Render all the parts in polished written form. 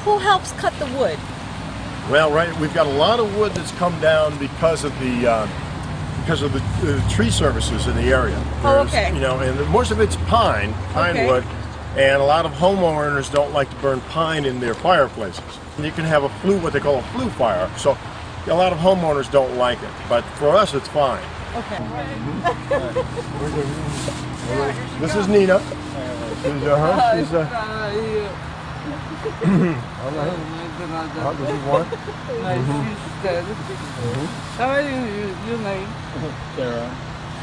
who helps cut the wood? Well, right, we've got a lot of wood that's come down because of the tree services in the area. Oh, okay. You know, and most of it's pine wood, and a lot of homeowners don't like to burn pine in their fireplaces. And you can have what they call a flue fire. So a lot of homeowners don't like it, but for us, it's fine. Okay. This is Nina. She's this is one. My sister. How are you? Your name? Sarah.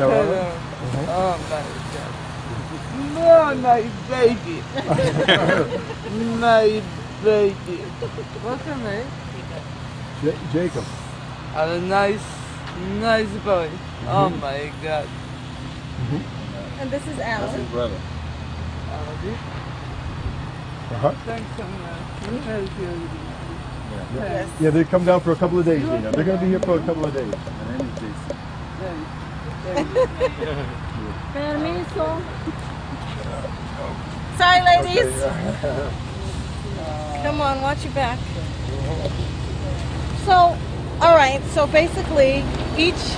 Oh my God. No, my baby. My baby. What's her name? Jacob. A nice boy. Oh my God. And this is Alan. His brother. Thanks so much. You help you. Yes. Yeah, they come down for a couple of days, Nina. They're going to be here for a couple of days. Permiso. Sorry, ladies. Come on, watch your back. So, all right. So basically, each.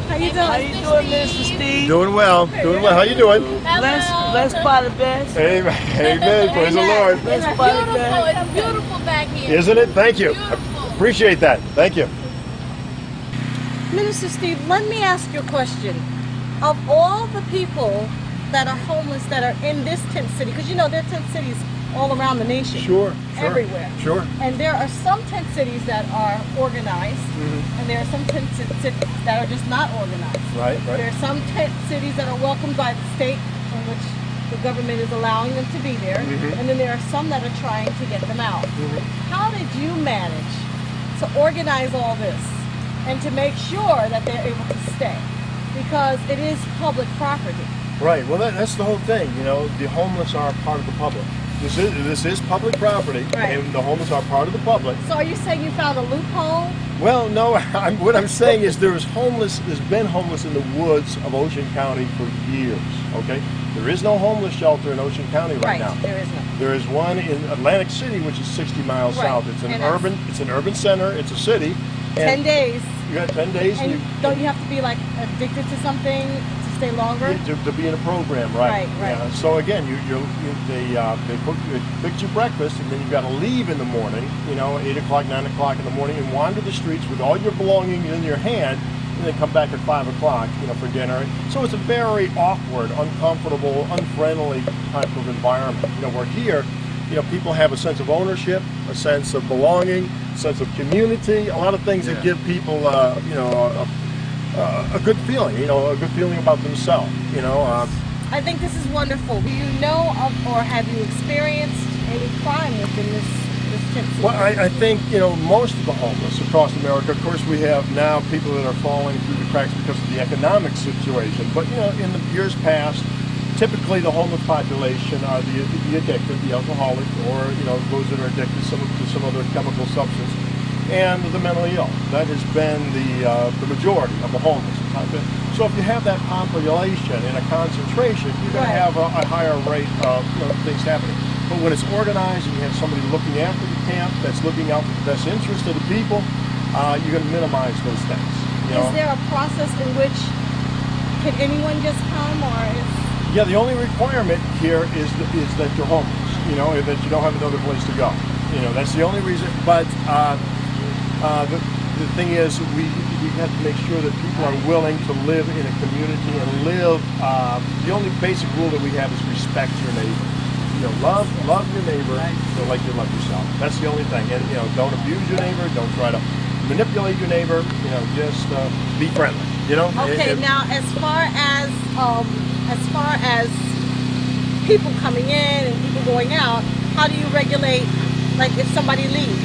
How you doing? How you doing, Mr. Steve? Doing well. Doing well. How you doing? Let's buy the best. Amen. Amen. Praise the Lord. Let's buy the best. It's beautiful back here. Isn't it? Thank you. Beautiful. Appreciate that. Thank you. Minister Steve, let me ask you a question. Of all the people that are homeless that are in this tent city, because you know there are tent cities all around the nation. Sure. Everywhere. Sure. And there are some tent cities that are organized, and there are some tent cities that are just not organized. Right. There are some tent cities that are welcomed by the state, in which the government is allowing them to be there, and then there are some that are trying to get them out. How did you manage to organize all this and to make sure that they're able to stay? Because it is public property. Right. Well, that's the whole thing. You know, the homeless are part of the public. This is public property, Right. and the homeless are part of the public. So are you saying you found a loophole? Well, no. What I'm saying is there's been homeless in the woods of Ocean County for years. Okay. There is no homeless shelter in Ocean County right now. There is none. There is one in Atlantic City, which is 60 miles Right. south. It's an And urban center. It's a city. 10 days. You got 10 days. And don't you have to be like addicted to something to stay longer? To be in a program, right? Right. Yeah. So again, they fix you breakfast, and then you got to leave in the morning. You know, 8 o'clock, 9 o'clock in the morning, and wander the streets with all your belongings in your hand, and then come back at 5 o'clock, you know, for dinner. So it's a very awkward, uncomfortable, unfriendly type of environment. You know, we're here. You know, people have a sense of ownership, a sense of belonging, a sense of community, a lot of things that give people, you know, a good feeling, you know, a good feeling about themselves, you know. I think this is wonderful. Do you know of or have you experienced any crime within this tent city? Well, I think, you know, most of the homeless across America, of course, we have now people that are falling through the cracks because of the economic situation. But, you know, in the years past, typically the homeless population are the addicted, the alcoholic, or, you know, those that are addicted to some other chemical substance, and the mentally ill. That has been the majority of the homeless. So if you have that population in a concentration, you're going to have a higher rate of, you know, things happening. But when it's organized and you have somebody looking after the camp that's looking out for the best interest of the people, you're going to minimize those things. You know? Is there a process in which can anyone just come, or is... Yeah, the only requirement here is that you're homeless, you know, that you don't have another place to go. You know, that's the only reason. But the thing is, we have to make sure that people are willing to live in a community and live. The only basic rule that we have is respect your neighbor. You know, love your neighbor, you know, like you love yourself. That's the only thing. And, you know, don't abuse your neighbor. Don't try to manipulate your neighbor. You know, just be friendly. You know. Okay. Now, as far as people coming in and people going out, how do you regulate, like, if somebody leaves?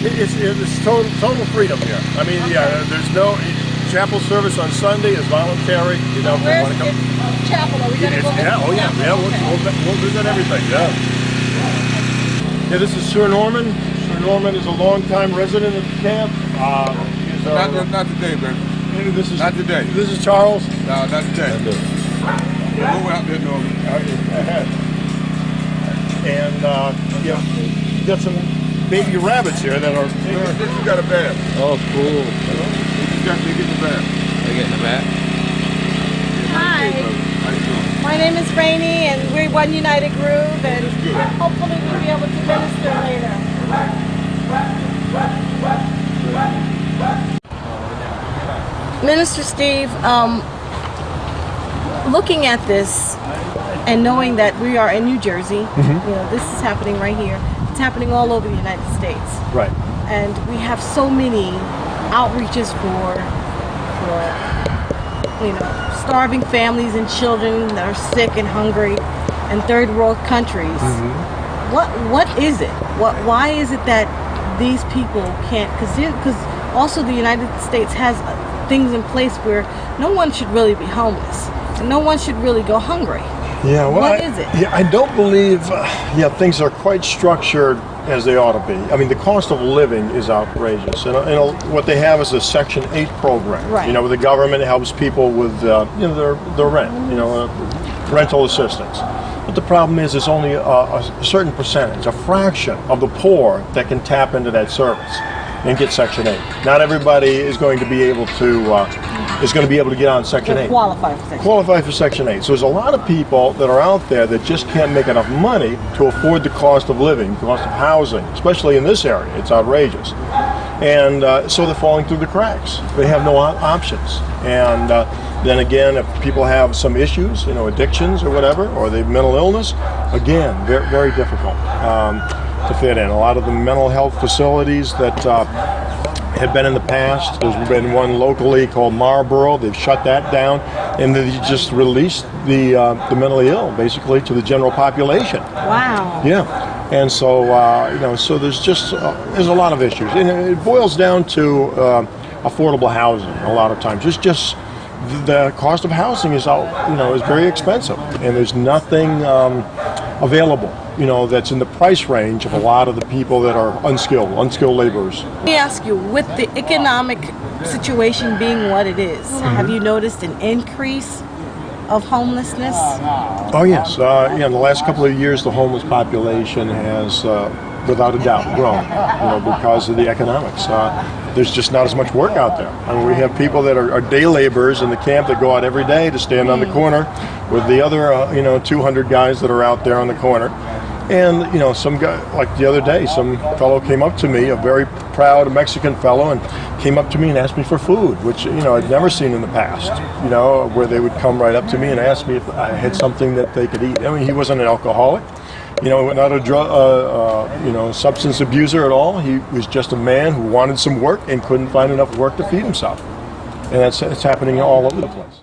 It's total freedom here. I mean, yeah, there's no chapel service on Sunday is voluntary. You know, if they want to come. Chapel? Are we going to go? Yeah, oh yeah, yeah. We'll visit everything. Yeah. Yeah, this is Sir Norman. Sir Norman is a longtime resident of the camp. Not today, baby. This is not today. This is Charles. No, not today. Go out there, Norman. And yeah, got some baby rabbits here that are. This got a bath. Oh, cool. They get the bath. They get in the back? Hi, my name is Rainey, and we're One United Groove, and hopefully we'll be able to minister later. Minister Steve, looking at this and knowing that we are in New Jersey, you know, this is happening right here. It's happening all over the United States. Right. And we have so many outreaches for you know, starving families and children that are sick and hungry in third world countries. What is it? Why is it that these people can't? Because also the United States has things in place where no one should really be homeless and no one should really go hungry. Yeah, well, what is it? Yeah, I don't believe things are quite structured as they ought to be. I mean, the cost of living is outrageous, and what they have is a Section 8 program. Right. You know, where the government helps people with you know, their rent, you know, rental assistance. But the problem is, it's only a certain percentage, a fraction of the poor that can tap into that service and get Section 8. Not everybody is going to be able to get on Section 8. Qualify for Section 8. Qualify for Section 8. So there's a lot of people that are out there that just can't make enough money to afford the cost of living, the cost of housing, especially in this area. It's outrageous. And so they're falling through the cracks. They have no options. And then again, if people have some issues, you know, addictions or whatever, or they have mental illness, again, very, very difficult to fit in. A lot of the mental health facilities that had been in the past, there's been one locally called Marlboro. They've shut that down, and they just released the mentally ill basically to the general population. Wow. Yeah, and so you know, so there's a lot of issues, and it boils down to affordable housing a lot of times. Just the cost of housing is is very expensive, and there's nothing available, you know, that's in the price range of a lot of the people that are unskilled laborers. Let me ask you, with the economic situation being what it is, have you noticed an increase of homelessness? Oh yes, in the last couple of years, the homeless population has, without a doubt, grown. You know, because of the economics. There's just not as much work out there. I mean, we have people that are day laborers in the camp that go out every day to stand on the corner with the other, 200 guys that are out there on the corner. And, you know, some guy, like the other day, some fellow came up to me, a very proud Mexican fellow, and came up to me and asked me for food, which, you know, I'd never seen in the past, you know, where they would come right up to me and ask me if I had something that they could eat. I mean, he wasn't an alcoholic, you know, not a drug, substance abuser at all. He was just a man who wanted some work and couldn't find enough work to feed himself. And it's happening all over the place.